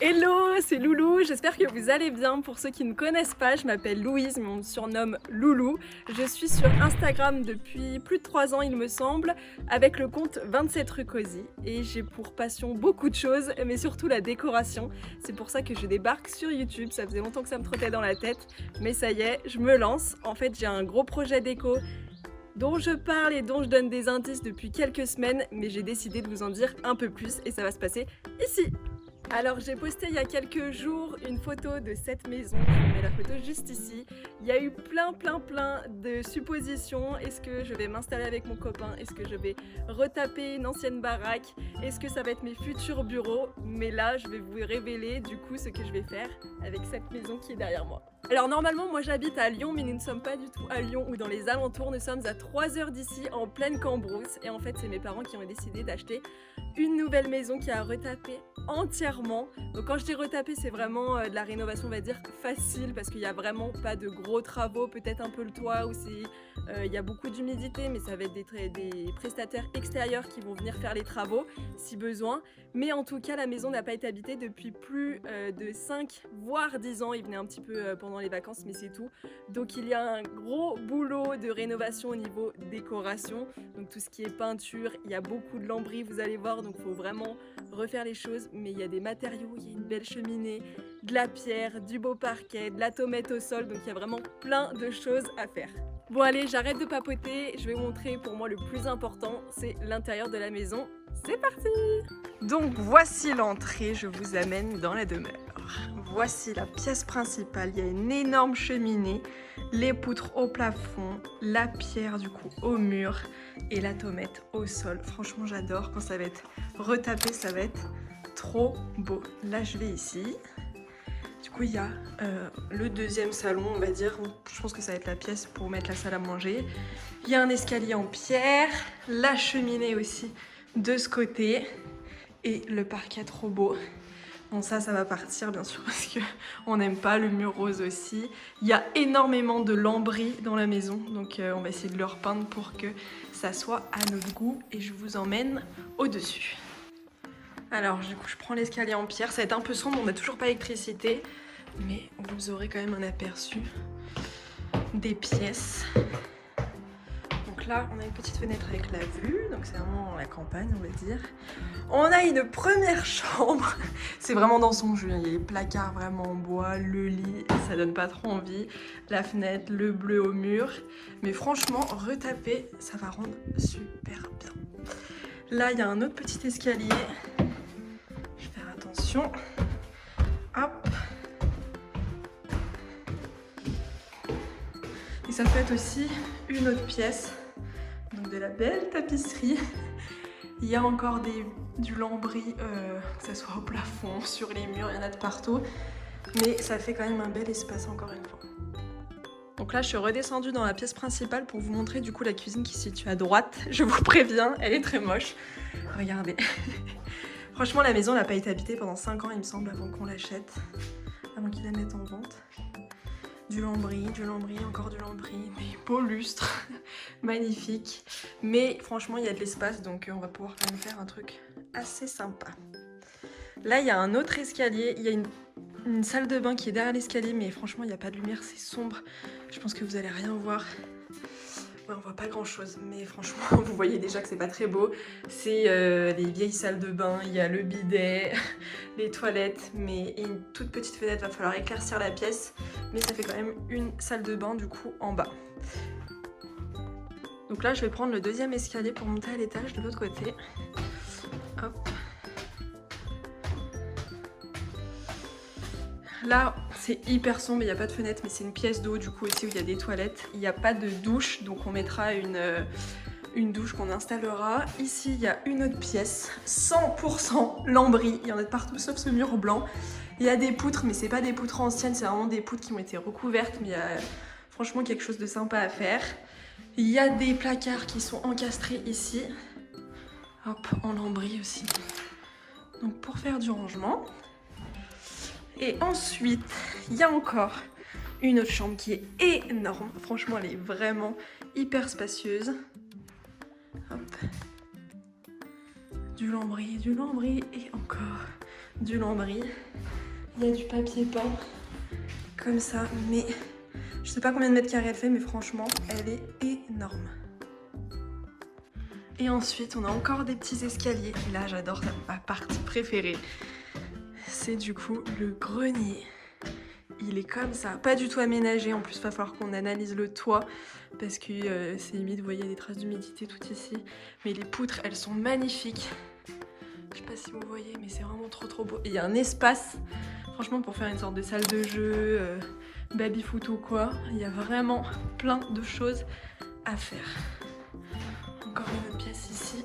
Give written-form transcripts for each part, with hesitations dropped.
Hello, c'est Loulou, j'espère que vous allez bien. Pour ceux qui ne me connaissent pas, je m'appelle Louise, mais on me surnomme Loulou. Je suis sur Instagram depuis plus de 3 ans il me semble, avec le compte 27 rue Cosy. Et j'ai pour passion beaucoup de choses, mais surtout la décoration. C'est pour ça que je débarque sur YouTube, ça faisait longtemps que ça me trottait dans la tête. Mais ça y est, je me lance. En fait, j'ai un gros projet déco dont je parle et dont je donne des indices depuis quelques semaines, mais j'ai décidé de vous en dire un peu plus et ça va se passer ici. Alors j'ai posté il y a quelques jours une photo de cette maison, je vous mets la photo juste ici. Il y a eu plein de suppositions. Est-ce que je vais m'installer avec mon copain? Est-ce que je vais retaper une ancienne baraque? Est-ce que ça va être mes futurs bureaux? Mais là je vais vous révéler du coup ce que je vais faire avec cette maison qui est derrière moi. Alors normalement moi j'habite à Lyon, mais nous ne sommes pas du tout à Lyon ou dans les alentours, nous sommes à 3 heures d'ici en pleine Cambrousse. Et en fait c'est mes parents qui ont décidé d'acheter une nouvelle maison qui a retapé entièrement. Donc quand je dis retaper, c'est vraiment de la rénovation, on va dire facile, parce qu'il n'y a vraiment pas de gros travaux, peut-être un peu le toit où il y a beaucoup d'humidité, mais ça va être des prestataires extérieurs qui vont venir faire les travaux si besoin. Mais en tout cas la maison n'a pas été habitée depuis plus de 5 voire 10 ans. Il venait un petit peu pendant les vacances, mais c'est tout. Donc il y a un gros boulot de rénovation au niveau décoration, donc tout ce qui est peinture, il y a beaucoup de lambris, vous allez voir, donc il faut vraiment refaire les choses. Mais il y a des matériaux, il y a une belle cheminée, de la pierre, du beau parquet, de la tomate au sol, donc il y a vraiment plein de choses à faire. Bon allez, j'arrête de papoter, je vais vous montrer pour moi le plus important, c'est l'intérieur de la maison. C'est parti! Donc voici l'entrée, je vous amène dans la demeure. Voici la pièce principale, il y a une énorme cheminée, les poutres au plafond, la pierre du coup au mur et la tomate au sol. Franchement j'adore, quand ça va être retapé, ça va être trop beau. Là je vais ici. Du coup il y a le deuxième salon, on va dire. Je pense que ça va être la pièce pour mettre la salle à manger. Il y a un escalier en pierre, la cheminée aussi de ce côté et le parquet trop beau. Bon ça va partir bien sûr parce qu'on n'aime pas le mur rose aussi. Il y a énormément de lambris dans la maison, donc on va essayer de le repeindre pour que ça soit à notre goût et je vous emmène au-dessus. Alors du coup je prends l'escalier en pierre, ça va être un peu sombre, on n'a toujours pas d'électricité, mais vous aurez quand même un aperçu des pièces. Donc là on a une petite fenêtre avec la vue, donc c'est vraiment la campagne on va dire. On a une première chambre, c'est vraiment dans son jus, il y a les placards vraiment en bois, le lit, ça donne pas trop envie, la fenêtre, le bleu au mur, mais franchement retaper ça va rendre super bien. Là il y a un autre petit escalier. Attention, hop. Et ça peut être aussi une autre pièce, donc de la belle tapisserie. Il y a encore du lambris, que ce soit au plafond, sur les murs, il y en a de partout. Mais ça fait quand même un bel espace encore une fois. Donc là je suis redescendue dans la pièce principale pour vous montrer du coup la cuisine qui se situe à droite. Je vous préviens, elle est très moche. Regardez. Franchement, la maison n'a pas été habitée pendant 5 ans, il me semble, avant qu'on l'achète, avant qu'ils la mettent en vente. Du lambris, encore du lambris, des beaux lustres, magnifiques. Mais franchement, il y a de l'espace, donc on va pouvoir quand même faire un truc assez sympa. Là, il y a un autre escalier, il y a une salle de bain qui est derrière l'escalier, mais franchement, il n'y a pas de lumière, c'est sombre. Je pense que vous allez rien voir. Ouais, on voit pas grand chose, mais franchement vous voyez déjà que c'est pas très beau. C'est les vieilles salles de bain, il y a le bidet, les toilettes, mais une toute petite fenêtre, va falloir éclaircir la pièce, mais ça fait quand même une salle de bain du coup en bas. Donc là je vais prendre le deuxième escalier pour monter à l'étage de l'autre côté. Hop. Là, c'est hyper sombre, il n'y a pas de fenêtre, mais c'est une pièce d'eau du coup aussi où il y a des toilettes. Il n'y a pas de douche, donc on mettra une douche qu'on installera. Ici, il y a une autre pièce, 100% lambris. Il y en a de partout sauf ce mur blanc. Il y a des poutres, mais c'est pas des poutres anciennes, c'est vraiment des poutres qui ont été recouvertes, mais il y a franchement quelque chose de sympa à faire. Il y a des placards qui sont encastrés ici. Hop, en lambris aussi. Donc pour faire du rangement. Et ensuite, il y a encore une autre chambre qui est énorme. Franchement, elle est vraiment hyper spacieuse. Hop. Du lambris et encore du lambris. Il y a du papier peint, comme ça, mais je sais pas combien de mètres carrés elle fait, mais franchement, elle est énorme. Et ensuite, on a encore des petits escaliers. Et là, j'adore ma partie préférée. C'est du coup le grenier. Il est comme ça, pas du tout aménagé. En plus, il va falloir qu'on analyse le toit parce que c'est humide. Vous voyez des traces d'humidité tout ici. Mais les poutres, elles sont magnifiques. Je sais pas si vous voyez, mais c'est vraiment trop beau. Et il y a un espace, franchement, pour faire une sorte de salle de jeu, baby-foot ou quoi. Il y a vraiment plein de choses à faire. Encore une autre pièce ici.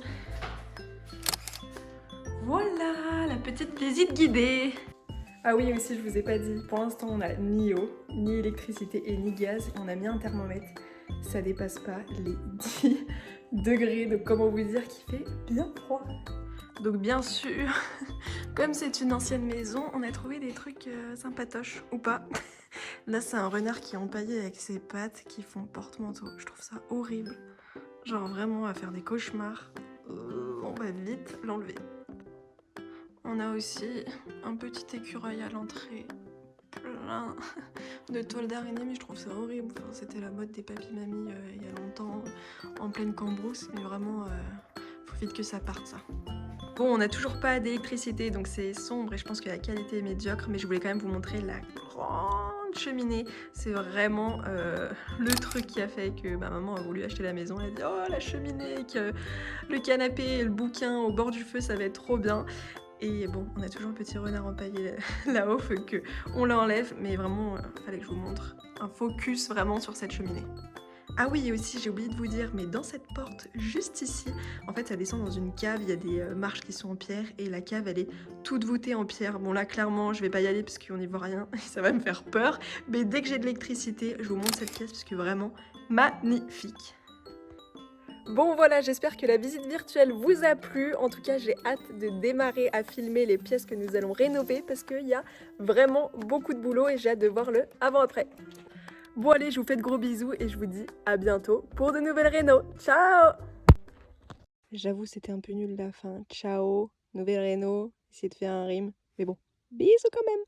Voilà, la petite visite guidée. Ah oui, aussi, je vous ai pas dit, pour l'instant, on a ni eau, ni électricité et ni gaz. On a mis un thermomètre, ça dépasse pas les 10 degrés, donc comment vous dire qu'il fait bien froid. Donc bien sûr, comme c'est une ancienne maison, on a trouvé des trucs sympatoches, ou pas. Là, c'est un renard qui est empaillé avec ses pattes qui font porte-manteau. Je trouve ça horrible. Genre vraiment à faire des cauchemars. On va vite l'enlever. On a aussi un petit écureuil à l'entrée. Plein de toiles d'araignée, mais je trouve ça horrible. Enfin, c'était la mode des papy-mamies il y a longtemps, en pleine cambrousse. Mais vraiment, faut vite que ça parte, ça. Bon, on n'a toujours pas d'électricité, donc c'est sombre et je pense que la qualité est médiocre, mais je voulais quand même vous montrer la grande cheminée. C'est vraiment le truc qui a fait que ma maman a voulu acheter la maison. Elle a dit « Oh, la cheminée, que le canapé et le bouquin au bord du feu, ça va être trop bien !» Et bon, on a toujours un petit renard empaillé là-haut, faut qu'on l'enlève, mais vraiment, fallait que je vous montre un focus vraiment sur cette cheminée. Ah oui, et aussi, j'ai oublié de vous dire, mais dans cette porte, juste ici, en fait, ça descend dans une cave, il y a des marches qui sont en pierre, et la cave, elle est toute voûtée en pierre. Bon, là, clairement, je vais pas y aller parce qu'on n'y voit rien, et ça va me faire peur, mais dès que j'ai de l'électricité, je vous montre cette pièce, parce que vraiment, magnifique. Bon voilà, j'espère que la visite virtuelle vous a plu. En tout cas, j'ai hâte de démarrer à filmer les pièces que nous allons rénover parce qu'il y a vraiment beaucoup de boulot et j'ai hâte de voir le avant-après. Bon allez, je vous fais de gros bisous et je vous dis à bientôt pour de nouvelles réno. Ciao! J'avoue, c'était un peu nul la fin. Ciao, nouvelle réno, essayer de faire un rime. Mais bon, bisous quand même!